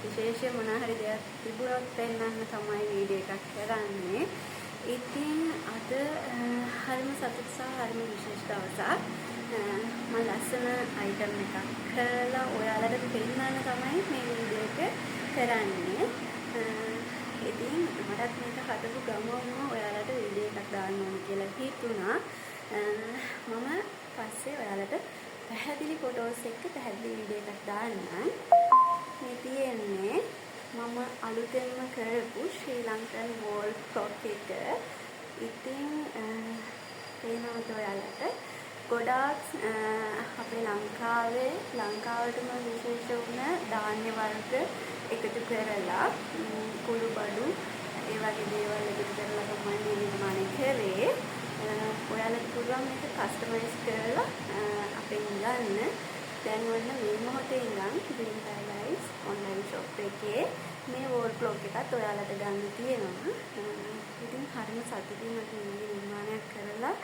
විශේෂ මොන හරි දෙයක් තිබුණොත් පෙන්වන්න තමයි වීඩියෝ එකක් කරන්නේ. ඉතින් අද හරිම සතුටු සහ හරිම විශේෂ දවසක්. මම ලස්සන අයිටම් එකක් කරලා ඔයාලට පෙන්වන්න තමයි මේ වීඩියෝ එක කරන්නේ. ඉතින් මටත් මේක හදපු ගමන්ම ඔයාලට වීඩියෝ එකක් දාන්න ඕන කියලා හිතුණා. මම පස්සේ ඔයාලට පැහැදිලි ෆොටෝස් එක්ක පැහැදිලි වීඩියෝ එකක් දාන්නම්. මේ තියෙන්නේ මම අලුතෙන්ම කරපු ශ්‍රී ලංකන් වෝල් ක්ලොක් එක. ඉතින් පේනවද ඔයාලට? ගොඩාක් අපේ ලංකාවටම විශේෂ වුණ ධාන්‍ය වර්ග එකතු කරලා කුළු බඩු ඒ වගේ දේවල් එකතු කරලා තමයි නිර්මාණය කරේ. ඔයාලට පුළුවන් මේක කස්ටමයිස් කරලා අපෙන් ගන්න. දැන් ඔන්න මේ මොහොතේ ඉඳන් Dream Paradise online shop එකේ මේ වෝල් ක්ලොක් එකත් ඔයාලට ගන්න තියෙනවා. ඉතින් හරිම සතුටින් මට මේ නිර්මාණයක් කරලා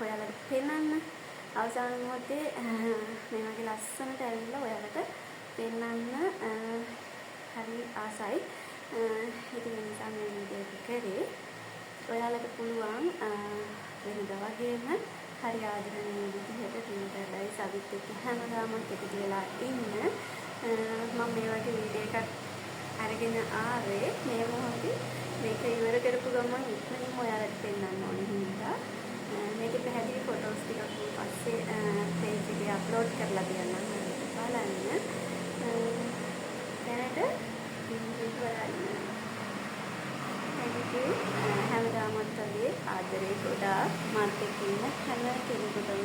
ඔයාලට පෙන්වන්න අවසාන මොහොතේ මේ වගේ ලස්සනට ඇවිල්ලා ඔයාලට පෙන්වන්න හරි ආසයි. ඉතින් ඒ නිසා මේ වීඩියෝ එක කරේ. ඔයාලට පුළුවන් වෙනදා වගේම හරි ආදරණීය විදිහට Dream Paradise අවිත් එක්ක හැමදාම එකතු වෙලා ඉන්න. මම මේ වගේ වීඩියෝ එකක් අරගෙන ආවේ මේ මොහොතේ මේක ඉවර කරපු ගමන් ඉක්මනින්ම ඔයාලට පෙන්වන්න ඕනේ හින්දා මේකේ පැහැදිලි ෆොටෝස් ටිකක් පස්සේ පේජ් එකේ අප්ලෝඩ් කරලා තියන්නම් බලන්න. දැනට ඉන්ජොයි කරන්න. හැමදාමත් වගේ ආදරේ ගොඩාක් මාත් එක්ක ඉන්න හැම කෙනෙකුටම